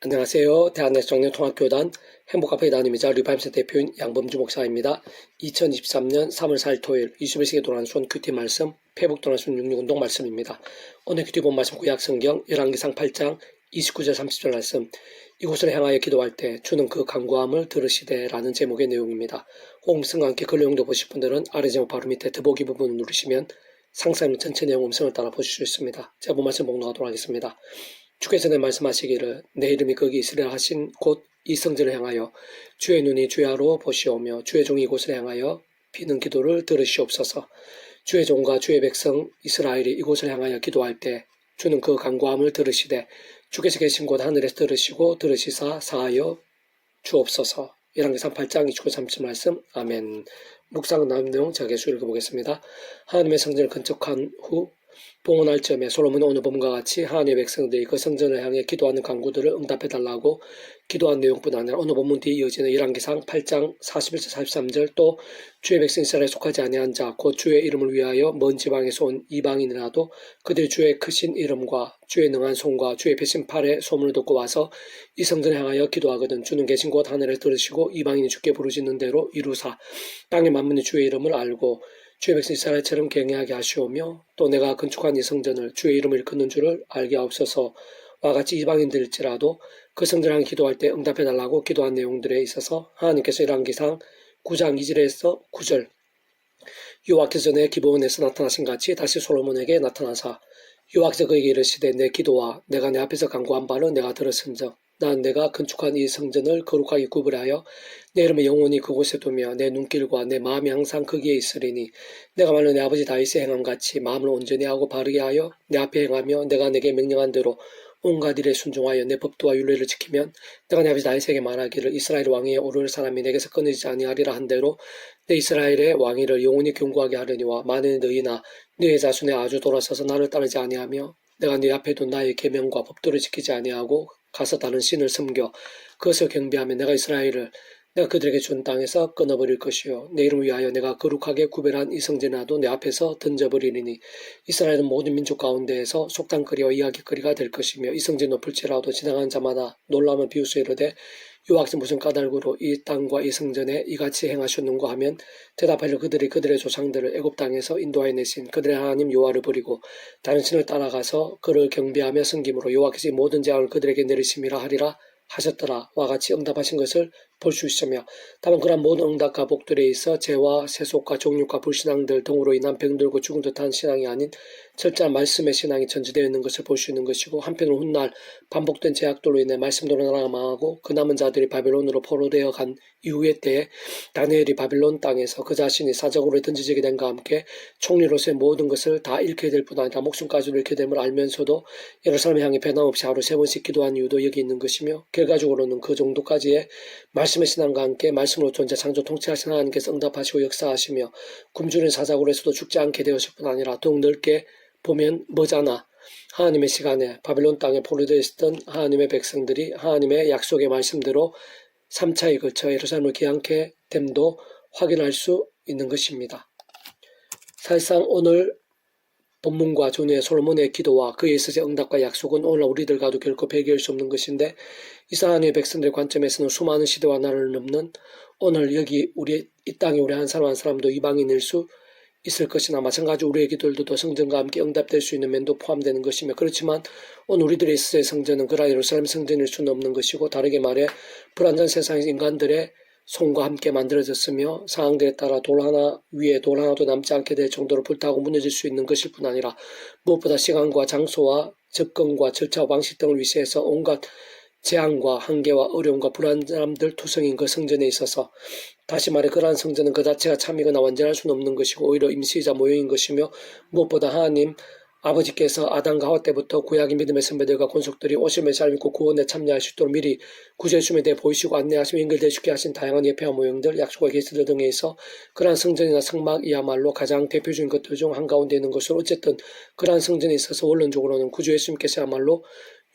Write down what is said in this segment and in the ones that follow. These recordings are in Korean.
안녕하세요. 대한예수장로통합교단 행복카페 담임이자 리바임스 대표인 양범주 목사입니다. 2023년 3월 4일 토요일 21세기 도란순 큐티 말씀 페북 도란순 66운동 말씀입니다. 오늘 큐티 본 말씀 구약성경 열왕기상 8장 29절 30절 말씀. 이곳을 향하여 기도할 때 주는 그 간구함을 들으시되 라는 제목의 내용입니다. 호응성과 함께 그 내용도 보실 분들은 아래 제목 바로 밑에 더보기 부분을 누르시면 상세한 전체 내용 음성을 따라 보실 수 있습니다. 제가 본 말씀 봉독하도록 하겠습니다. 주께서 내 말씀하시기를 내 이름이 거기 있으리라 하신 곳 이 성전을 향하여 주의 눈이 주야로 보시오며 주의 종이 이곳을 향하여 비는 기도를 들으시옵소서. 주의 종과 주의 백성 이스라엘이 이곳을 향하여 기도할 때 주는 그 간구함을 들으시되 주께서 계신 곳 하늘에서 들으시고 들으시사 사하여 주옵소서. 열왕기상 8장 29, 30 말씀. 아멘. 묵상은 나온 내용 제가 계속 읽어보겠습니다. 하나님의 성전을 건축한 후 봉헌할 점에 솔로몬은 오늘 본문과 같이 하나님의 백성들이 그 성전을 향해 기도하는 간구들을 응답해달라고 기도한 내용뿐 아니라 오늘 본문 뒤에 이어지는 열왕기상 8장 41절 43절 또 주의 백성 이스라엘에 속하지 아니한 자 곧 주의 이름을 위하여 먼 지방에서 온 이방인이라도 그들이 주의 크신 이름과 주의 능한 손과 주의 배신 팔의 소문을 듣고 와서 이 성전을 향하여 기도하거든 주는 계신 곳 하늘에 들으시고 이방인이 주께 부르짖는 대로 이루사 땅의 만민이 주의 이름을 알고 주의 백성 이스라엘처럼 경외하게 하시오며 또 내가 건축한 이 성전을 주의 이름을 일컫는 줄을 알게 하옵소서와 같이 이방인들일지라도 그 성전을 향해 기도할 때 응답해달라고 기도한 내용들에 있어서 하나님께서 열왕기상 9장 2절에서 9절 여호와께서 내 기브온에서 나타나신 같이 다시 솔로몬에게 나타나사 여호와께서 그에게 이르시되 내 기도와 내가 내 앞에서 간구한 바를 내가 들었은즉 난 내가 건축한 이 성전을 거룩하게 구별하여 내 이름을 영원히 그곳에 두며 내 눈길과 내 마음이 항상 거기에 있으리니 내가 말로 내 아버지 다윗의 행함같이 마음을 온전히 하고 바르게 하여 내 앞에 행하며 내가 내게 명령한 대로 온갖 일에 순종하여 내 법도와 율례를 지키면 내가 내 아버지 다윗에게 말하기를 이스라엘 왕위에 오를 사람이 내게서 끊어지지 아니하리라 한 대로 내 이스라엘의 왕위를 영원히 견고하게 하려니와 만일 너희나 너희 자손의 아주 돌아서서 나를 따르지 아니하며 내가 네 앞에 둔 나의 계명과 법도를 지키지 아니하고 가서 다른 신을 섬겨 그것을 경배하며 내가 이스라엘을 내가 그들에게 준 땅에서 끊어버릴 것이요 내 이름을 위하여 내가 거룩하게 구별한 이 성전이라도 내 앞에서 던져버리리니 이스라엘은 모든 민족 가운데에서 속담거리와 이야기거리가 될 것이며 이 성전 높을지라도 지나가는 자마다 놀라움을 비웃어 이르되 여호와께서 무슨 까닭으로 이 땅과 이 성전에 이같이 행하셨는가 하면 대답하려 그들이 그들의 조상들을 애굽 땅에서 인도하여 내신 그들의 하나님 여호와를 버리고 다른 신을 따라가서 그를 경배하며 섬김으로 여호와께서 이 모든 재앙을 그들에게 내리심이라 하리라 하셨더라 와 같이 응답하신 것을 볼 수 있으며 다만 그러한 모든 응답과 복들에 있어 죄와 세속과 종육과 불신앙들 등으로 인한 병들고 죽은 듯한 신앙이 아닌 철저한 말씀의 신앙이 전제되어 있는 것을 볼 수 있는 것이고 한편으로 훗날 반복된 제약들로 인해 말씀대로 나라가 망하고 그 남은 자들이 바벨론으로 포로되어 간 이후의 때에 다니엘이 바벨론 땅에서 그 자신이 사적으로 던져지게 된과 함께 총리로서의 모든 것을 다 잃게 될 뿐 아니라 목숨까지도 잃게 됨을 알면서도 예루살렘을 향해 변함없이 하루 3번씩 기도한 이유도 여기 있는 것이며 결과적으로는 그 정도까지의 말씀의 신앙과 함께 말씀으로 존재 창조 통치하신 하나님께서 응답하시고 역사하시며 굶주린 사자굴에서도 죽지 않게 되었을 뿐 아니라 더욱 넓게 보면 머지않아 하나님의 시간에 바벨론 땅에 포로되어 있었던 하나님의 백성들이 하나님의 약속의 말씀대로 3차에 걸쳐 예루살렘을 기한케 됨도 확인할 수 있는 것입니다. 사실상 오늘 본문과 전후의 솔로몬의 기도와 그에 있어서 응답과 약속은 오늘 우리들과도 결코 배기할 수 없는 것인데 이스라엘의 백성들의 관점에서는 수많은 시대와 나라를 넘는 오늘 여기 우리 이 땅에 우리 한 사람 한 사람도 이방인일 수 있을 것이나 마찬가지로 우리의 기도들도 성전과 함께 응답될 수 있는 면도 포함되는 것이며 그렇지만 오늘 우리들의 있어의 성전은 그라 예루살렘 성전일 수는 없는 것이고 다르게 말해 불완전 세상의 인간들의 손과 함께 만들어졌으며 상황들에 따라 돌 하나 위에 돌 하나도 남지 않게 될 정도로 불타고 무너질 수 있는 것일 뿐 아니라 무엇보다 시간과 장소와 접근과 절차 방식 등을 위시해서 온갖 재앙과 한계와 어려움과 불안함들 투성인 그 성전에 있어서 다시 말해 그러한 성전은 그 자체가 참이거나 완전할 수는 없는 것이고 오히려 임시이자 모형인 것이며 무엇보다 하나님 아버지께서 아담과 하와 때부터 구약의 믿음의 선배들과 권속들이 오심의 잘 믿고 구원에 참여할 수 있도록 미리 구제주에 대해 보이시고 안내하시며 연결되시게 하신 다양한 예표와 모형들, 약속과 계시들 등에 있어 그러한 성전이나 성막이야말로 가장 대표적인 것들 중 한가운데 있는 것으로 어쨌든 그러한 성전에 있어서 원론적으로는 구주 예수님께서야말로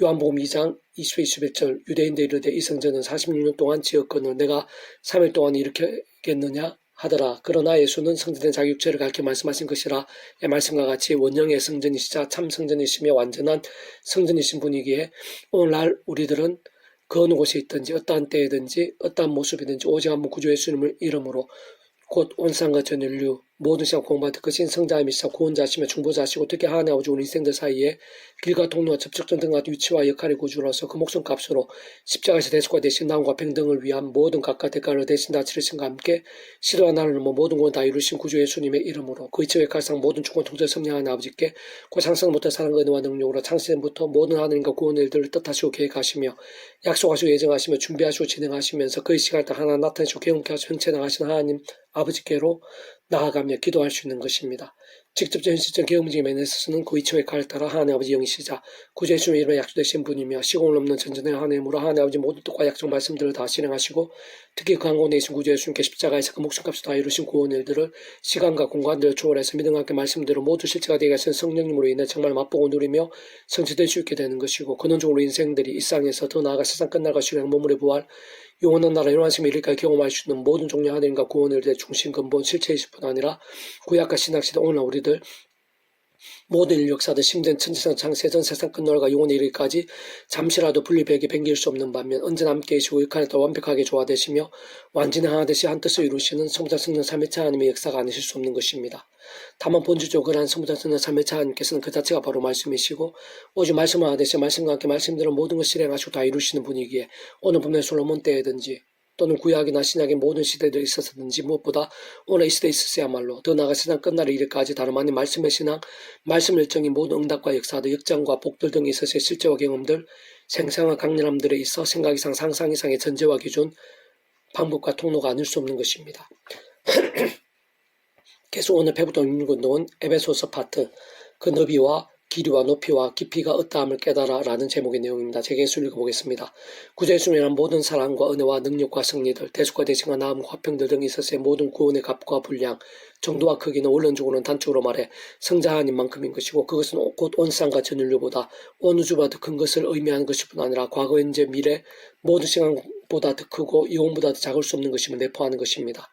요한복음 2장 20절 21절 유대인들이 이르되 이 성전은 46년 동안 지었거늘 내가 3일 동안 일으켰겠느냐 하더라. 그러나 예수는 성전의 자기 육체를 가리켜 말씀하신 것이라 의 말씀과 같이 원형의 성전이시자 참 성전이시며 완전한 성전이신 분이기에 오늘날 우리들은 그 어느 곳에 있든지 어떠한 때이든지 어떠한 모습이든지 오직 한 분 구주 예수님을 이름으로 곧 온 세상과 전 인류 모든 시간 공부받을 크신 성자이시사 구원자시며 중보자시고 특히 하나님 아버지 우리 인생들 사이에 길과 통로와 접촉점 등과 위치와 역할의 구주로서 그 목숨값으로 십자가에서 대속화 되신 나음과 평등을 위한 모든 각각 대가를 대신 다 치르신과 함께 시도와 나를 넘어 모든 건 다 이루신 구주 예수님의 이름으로 그 이치의 칼상 모든 주권 통제 섭리하는 아버지께 그 상상부터 사랑과 은혜와 능력으로 창세전부터 모든 하늘과 구원의 일들을 뜻하시고 계획하시며 약속하시고 예정하시며 준비하시고 진행하시면서 그의 시간을 딱 하나 나타내시고 개운케 하시고 형체 나가시는 하나님 아버지께로 나아가며 기도할 수 있는 것입니다. 직접적 현실적 경험적인 면에 있어서는 그 이치의 칼을 따라 하나님 아버지 영이시자 구주 예수님의 이름에 약속되신 분이며 시공을 넘는 전전의 하나님으로 하나님 아버지 모든 뜻과 약속 말씀들을 다 실행하시고 특히 그 한곳에 계신 구주 예수님께 십자가에서 그 목숨값을 다 이루신 구원의 일들을 시간과 공간들을 초월해서 믿음과 함께 말씀대로 모두 실체가 되게 하신 성령님으로 인해 정말 맛보고 누리며 성취될 수 있게 되는 것이고 근원적으로 인생들이 일상에서 더 나아가 세상 끝날과 시간 몸물의 부활 영원한 나라 영원하심을 이를까지 경험할 수 있는 모든 종류 하나님과 구원을 대 중심 근본 실체이실 뿐 아니라 구약과 신약시대 오늘 우리들 모든 인류 역사들 심지어 천지상 창세전 세상 끝날과 영원에 이르기까지 잠시라도 분리백이 변길 수 없는 반면 언제나 함께 계시고 육한에 더 완벽하게 조화되시며 완전히 하나되시 한 뜻을 이루시는 성부자 성령 삼위체 하나님의 역사가 아니실 수 없는 것입니다. 다만 본질적으로 한 성부자 성령 삼위체 하나님께서는 그 자체가 바로 말씀이시고 오직 말씀을 하듯이 말씀과 함께 말씀대로 모든 것을 실행하시고 다 이루시는 분이기에 오늘 보면 솔로몬 때든지 또는 구약이나 신약의 모든 시대들에 있어서든지 무엇보다 오늘 이 시대에 있었어야말로 더 나아가 세상 끝날의 이르까지 다름 아닌 말씀의 신앙, 말씀 일정인 모든 응답과 역사들, 역장과 복들 등에 있어서의 실제와 경험들, 생생한 강렬함들에 있어 생각 이상 상상 이상의 전제와 기준, 방법과 통로가 아닐 수 없는 것입니다. 계속 오늘 배부동 인문운동은 에베소서 파트, 그 너비와 길이와 높이와 깊이가 어떠함을 깨달아 라는 제목의 내용입니다. 제가 예수를 읽어보겠습니다. 구주 예수님이란 모든 사랑과 은혜와 능력과 승리들, 대속과 대칭과 나음과 화평들 등이 있어서의 모든 구원의 값과 분량, 정도와 크기는 원론적으로는 단적으로 말해 성자 하나님만큼인 것이고 그것은 곧 온 세상과 전 인류보다 온 우주보다 더 큰 것을 의미하는 것일 뿐 아니라 과거, 현재, 미래 모든 시간보다 더 크고 영혼보다 더 작을 수 없는 것임을 내포하는 것입니다.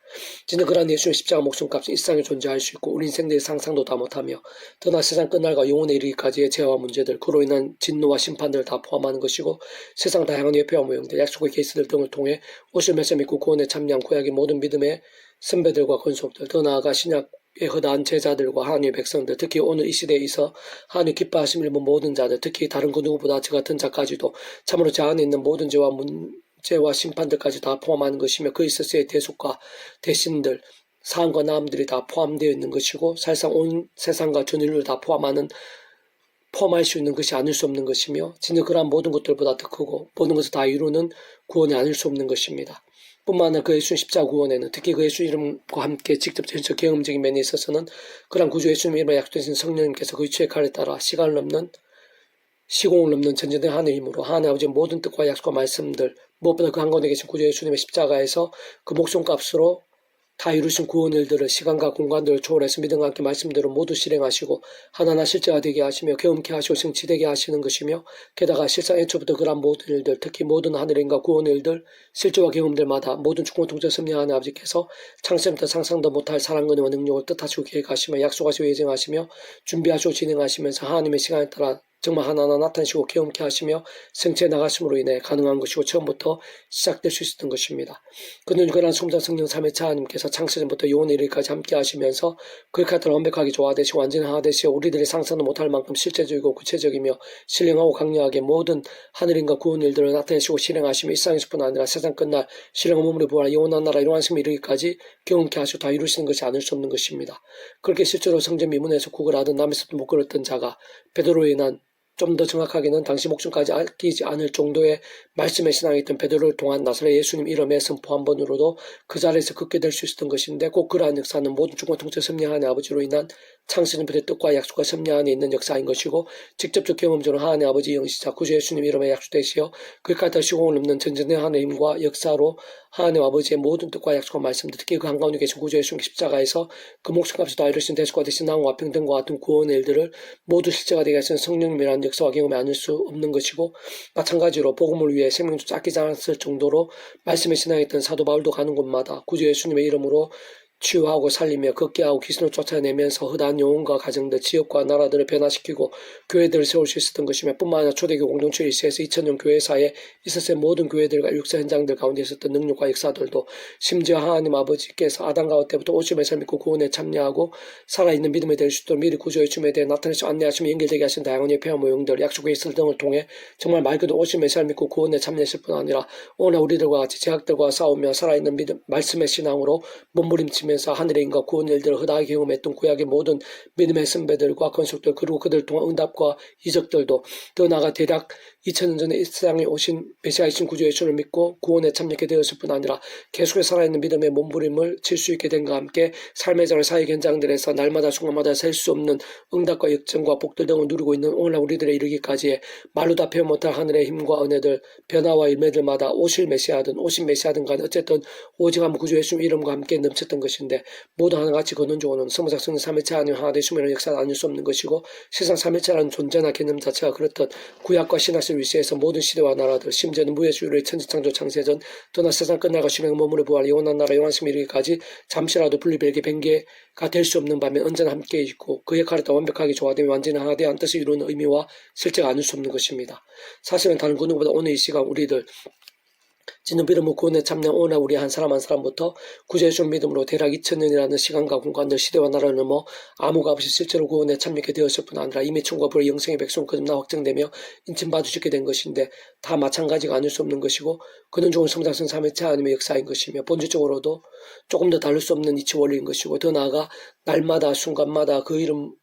진짜 그러한 예수의 십자가 목숨값은 이 세상에 존재할 수 있고 우리 인생들의 상상도 다 못하며 더나 세상 끝날과 영혼에 이르기까지의 죄와 문제들 그로 인한 진노와 심판들을 다 포함하는 것이고 세상 다양한 예표와 모형들 약속의 케이스들 등을 통해 오실 메시아 믿고 구원에 참여한 구약의 모든 믿음의 선배들과 권속들 더 나아가 신약의 허다한 제자들과 하나님의 백성들 특히 오늘 이 시대에 있어 하나님 기뻐하심을 입은 모든 자들 특히 다른 그 누구보다 저 같은 자까지도 참으로 저 안에 있는 모든 죄와 문제와 심판들까지 다 포함하는 것이며 그 있어서의 대속과 대신들 사함과 나함들이 다 포함되어 있는 것이고 사실상 온 세상과 전 인류를 다 포함할 수 있는 것이 아닐 수 없는 것이며 진짜 그러한 모든 것들보다 더 크고 모든 것을 다 이루는 구원이 아닐 수 없는 것입니다. 뿐만 아니라 그 예수님 십자가 구원에는 특히 그 예수 이름과 함께 직접 전적 경험적인 면에 있어서는 그러한 구주 예수님 이름으로 약속되신 성령님께서 그 위치의 칼에 따라 시공을 넘는 전전의 하나님의 힘으로 하나님 아버지의 모든 뜻과 약속과 말씀들 무엇보다 그 한가운데 계신 구주 예수님의 십자가에서 그 목숨값으로 다 이루신 구원 일들을 시간과 공간들을 초월해서 믿음과 함께 말씀대로 모두 실행하시고 하나하나 실제가 되게 하시며 경험케 하시고 성취되게 하시는 것이며 게다가 실상 애초부터 그러한 모든 일들 특히 모든 하늘인과 구원 일들 실제와 경험들마다 모든 주권 통제 섭리하는 아버지께서 창세부터 상상도 못할 사랑과 은혜와 능력을 뜻하시고 계획하시며 약속하시고 예정하시며 준비하시고 진행하시면서 하나님의 시간에 따라 정말 하나하나 나타내시고 경험케 하시며 성취해 나가심으로 인해 가능한 것이고 처음부터 시작될 수 있었던 것입니다. 그는 그러한 성자 성령 삼위체 하나님께서 창세전부터 영원에 이르기까지 함께 하시면서 그 카드를 완벽하게 조화되시고 완전히 하나되시어 우리들이 상상도 못할 만큼 실제적이고 구체적이며 신령하고 강력하게 모든 하늘인과 구원 일들을 나타내시고 실행하시며 일상에서뿐 아니라 세상 끝날 신령한 몸으로 부활 영원한 나라 영원하심에 이르기까지 경험케 하시고 다 이루시는 것이 아닐 수 없는 것입니다. 그렇게 실제로 성전 미문에서 구걸하던 남에서도 못 걸었던 자가 베드로로 인한 좀 더 정확하게는 당시 목숨까지 아끼지 않을 정도의 말씀의 신앙이 있던 베드로를 통한 나사렛 예수님 이름의 선포 한 번으로도 그 자리에서 걷게 될 수 있었던 것인데 꼭 그러한 역사는 모든 주권 통제 섭리하나님의 아버지로 인한 창세전부터의 뜻과 약속과 섭리 안에 있는 역사인 것이고 직접적 경험적으로 하나님의 아버지 영시자 구주 예수님 이름에 약속되시어 그까지 시공을 넘는 전전의 하나님과 역사로 하나님 아버지의 모든 뜻과 약속과 말씀들 특히 그 한가운데 계신 구주 예수님 십자가에서 그 목숨값을 다 이루신 대속과 대신 나음과 평등과 같은 구원의 일들을 모두 실제가 되게 하시는 성령님이라는 역사와 경험이 아닐 수 없는 것이고 마찬가지로 복음을 위해 생명도 쫓기지 않았을 정도로 말씀의 신앙에 있던 사도 바울도 가는 곳마다 구주 예수님의 이름으로 치유하고 살리며 걷게 하고 귀신을 쫓아내면서 허다한 영혼과 가정들, 지역과 나라들을 변화시키고 교회들을 세울 수 있었던 것이며 뿐만 아니라 초대교회 공동체 일시에서 2000년 교회사에 있었을 모든 교회들과 육사 현장들 가운데 있었던 능력과 역사들도 심지어 하나님 아버지께서 아담 가운 때부터 오심의 삶 믿고 구원에 참여하고 살아있는 믿음이 될 수 있도록 미리 구조의 춤에 대해 나타내시고 안내하시며 연결되게 하신 다양한 예배와 모형들, 약속의 있을 등을 통해 정말 말 그대로 오심의 삶 믿고 구원에 참여했을 뿐 아니라 오늘 우리들과 같이 제약들과 싸우며 살아있는 믿음, 말씀의 신앙으로 몸부림치면서 하늘의 인과 구원 일들을 허다하게 경험했던 구약의 모든 믿음의 선배들과 건축들 그리고 그들 통한 응답과 이적들도 더 나아가 대략 2000년 전에 이 세상에 오신 메시아이신 구주 예수를 믿고 구원에 참여하게 되었을 뿐 아니라 계속해서 살아있는 믿음의 몸부림을 칠 수 있게 됨과 함께 삶의 자를 사회 현장들에서 날마다 순간마다 셀 수 없는 응답과 역정과 복들 등을 누리고 있는 오늘날 우리들의 이르기까지의 말로 다 표현 못할 하늘의 힘과 은혜들, 변화와 일매들마다 오실 메시아든 오신 메시아든 간에 어쨌든 오직 한 구주 예수 이름과 함께 넘쳤던 것인데 모두 하나같이 근원적으로는 성부작 성령 삼위체 하나님 하나 되심이라는 역사는 아닐 수 없는 것이고 세상 삼위체라는 존재나 개념 자체가 그렇듯 구약과 신학실 위시에서 모든 시대와 나라들 심지어는 무예주의의 천지창조 창세전 또나 세상 끝날과 심행의 몸으로 부활 영원한 나라 영원심에 이르기까지 잠시라도 분리별개 뱅개가 될 수 없는 반면 언제나 함께 있고 그 역할을 더 완벽하게 조화되며 완전히 하나 되어 한 뜻을 이루는 의미와 실제가 아닐 수 없는 것입니다. 사실은 다른 그 누구보다 오늘 이 시간 우리들 진정 믿음으로 구원에 참여한 오늘 우리 한 사람 한 사람부터 구주 예수 믿음으로 대략 2000년이라는 시간과 공간들 시대와 나라를 넘어 아무가 없이 실제로 구원에 참여하게 되었을 뿐 아니라 이미 천국과 불의 영생의 백성 거듭나 확정되며 인침받으시게 된 것인데 다 마찬가지가 아닐 수 없는 것이고 그는 좋은 성장성 삼위체 하나님의 역사인 것이며 본질적으로도 조금 더 다를 수 없는 이치 원리인 것이고 더 나아가 날마다 순간마다 그 이름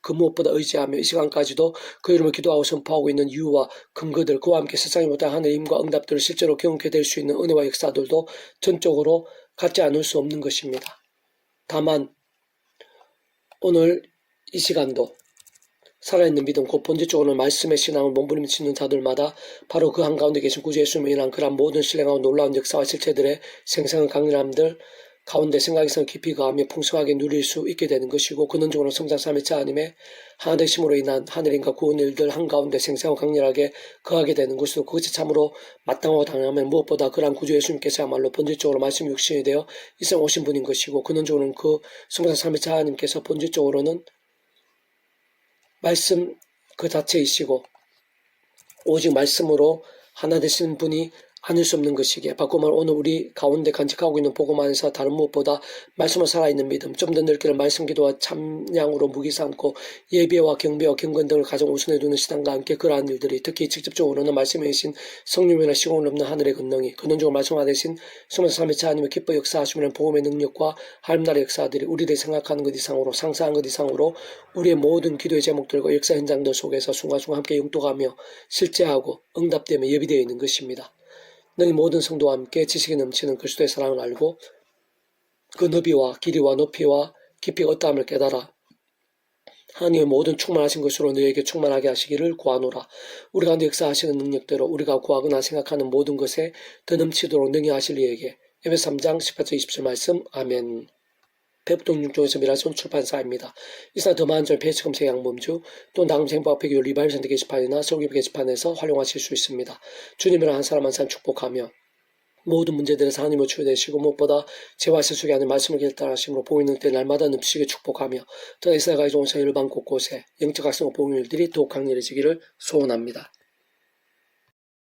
그 무엇보다 의지하며 이 시간까지도 그 이름을 기도하고 선포하고 있는 이유와 근거들 그와 함께 세상이 못한 하늘의 힘과 응답들을 실제로 경험하게 될 수 있는 은혜와 역사들도 전적으로 갖지 않을 수 없는 것입니다. 다만 오늘 이 시간도 살아있는 믿음 곧 본질적으로는 말씀의 신앙을 몸부림치는 자들마다 바로 그 한가운데 계신 구주 예수님을 인한 그러한 모든 신뢰하고 놀라운 역사와 실체들의 생생한 강렬함들 가운데 생각에서 깊이 가하며 풍성하게 누릴 수 있게 되는 것이고 근원적으로 성장 삼위체 하나님의 하나 되심으로 인한 하늘인과 구원 일들 한가운데 생생하고 강렬하게 거하게 되는 것이고 그것이 참으로 마땅하고 당연하면 무엇보다 그러한 구주 예수님께서야말로 본질적으로 말씀 육신이 되어 이 세상 오신 분인 것이고 근원적으로는 그 성장 삼위체 하나님께서 본질적으로는 말씀 그 자체이시고 오직 말씀으로 하나 되시는 분이 아닐 수 없는 것이기에 바꾸면 오늘 우리 가운데 간직하고 있는 복음 안에서 다른 무엇보다 말씀을 살아있는 믿음 좀 더 넓게는 말씀 기도와 참량으로 무기 삼고 예배와 경배와 경건 등을 가장 우선해 두는 시간과 함께 그러한 일들이 특히 직접적으로는 말씀에 계신 성령이나 시공을 넘는 하늘의 권능이 근원적으로 말씀화 되신 성령 삼위체 하나님의 기뻐 역사하시면 복음의 능력과 하나님나라의 역사들이 우리들이 생각하는 것 이상으로 상상한 것 이상으로 우리의 모든 기도의 제목들과 역사 현장들 속에서 순간순간 함께 융독하며 실제하고 응답되며 예비되어 있는 것입니다. 너희 모든 성도와 함께 지식이 넘치는 그리스도의 사랑을 알고 그 너비와 길이와 높이와 깊이가 어떠함을 깨달아 하나님의 모든 충만하신 것으로 너희에게 충만하게 하시기를 구하노라. 우리 가운데 역사하시는 능력대로 우리가 구하거나 생각하는 모든 것에 더 넘치도록 능히 하실 이에게 에베소 3장 18절 27절 말씀 아멘. 배북동육종에서 미라손 출판사입니다. 이상 더 많은 점 페이지 검색 양범주 또 나금생 행복학회교 리바이브 선택 게시판이나 설교비 게시판에서 활용하실 수 있습니다. 주님이랑 한 사람 한 사람 축복하며 모든 문제들에서 하나님을 치유되시고 무엇보다 죄와 세속이 아닌 말씀을 결단하심으로 보이는 때 날마다 늪시게 축복하며 더 이스라엘 가족 온상 일반 곳곳에 영적 학생과 복음 일들이 더욱 강렬해지기를 소원합니다.